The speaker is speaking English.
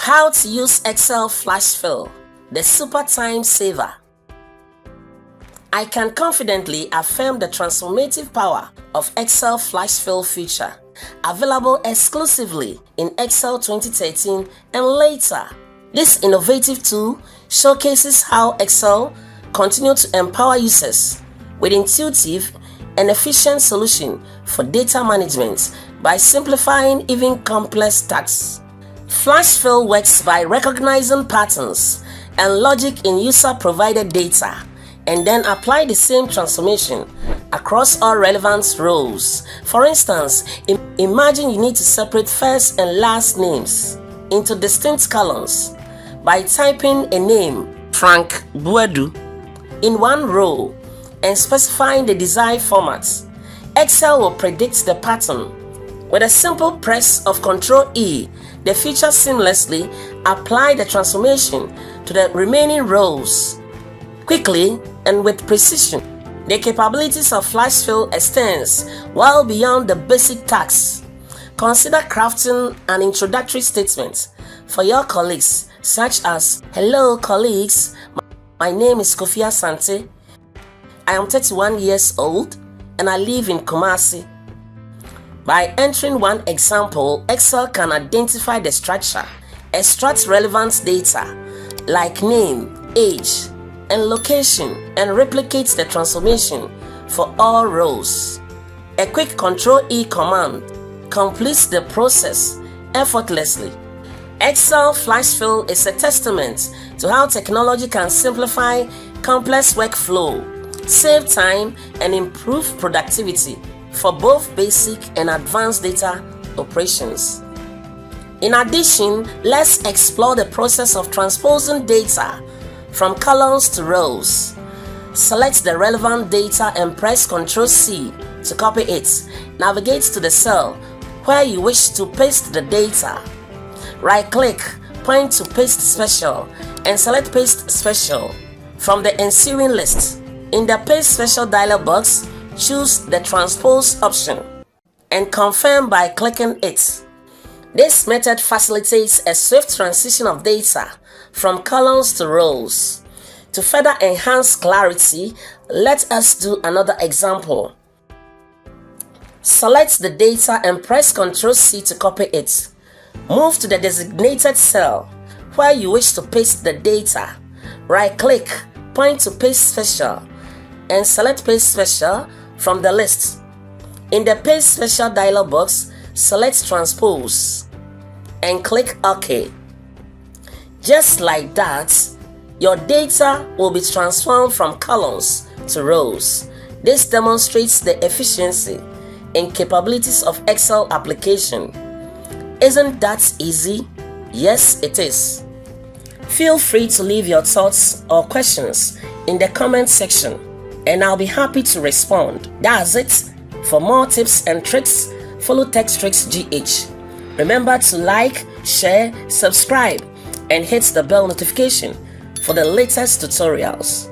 How to use Excel Flash Fill, the super time saver. I can confidently affirm the transformative power of Excel Flash Fill feature, available exclusively in Excel 2013 and later. This innovative tool showcases how Excel continues to empower users with intuitive and efficient solutions for data management by simplifying even complex tasks. Flash Fill works by recognizing patterns and logic in user-provided data and then apply the same transformation across all relevant rows. For instance, imagine you need to separate first and last names into distinct columns by typing a name, Frank Buedu, in one row and specifying the desired format. Excel will predict the pattern. With a simple press of Ctrl-E, the feature seamlessly applies the transformation to the remaining rows quickly and with precision. The capabilities of Flash Fill extends well beyond the basic tasks. Consider crafting an introductory statement for your colleagues, such as, "Hello colleagues, my name is Kofi Asante. I am 31 years old and I live in Kumasi." By entering one example, Excel can identify the structure, extract relevant data like name, age, and location, and replicate the transformation for all rows. A quick Ctrl-E command completes the process effortlessly. Excel Flash Fill is a testament to how technology can simplify complex workflow, save time, and improve productivity for both basic and advanced data operations. In addition, let's explore the process of transposing data from columns to rows. Select the relevant data and press Ctrl-C to copy it. Navigate to the cell where you wish to paste the data. Right-click, point to Paste Special, and select Paste Special from the ensuing list. In the Paste Special dialog box, choose the Transpose option and confirm by clicking it. This method facilitates a swift transition of data from columns to rows. To further enhance clarity, let us do another example. Select the data and press Ctrl-C to copy it. Move to the designated cell where you wish to paste the data. Right-click, point to Paste Special, and select Paste Special from the list. In the Paste Special dialog box, select Transpose and click OK. Just like that, your data will be transformed from columns to rows. This demonstrates the efficiency and capabilities of Excel application. Isn't that easy? Yes, it is. Feel free to leave your thoughts or questions in the comment section, and I'll be happy to respond. That's it. For more tips and tricks, follow TechTricksGh. Remember to like, share, subscribe, and hit the bell notification for the latest tutorials.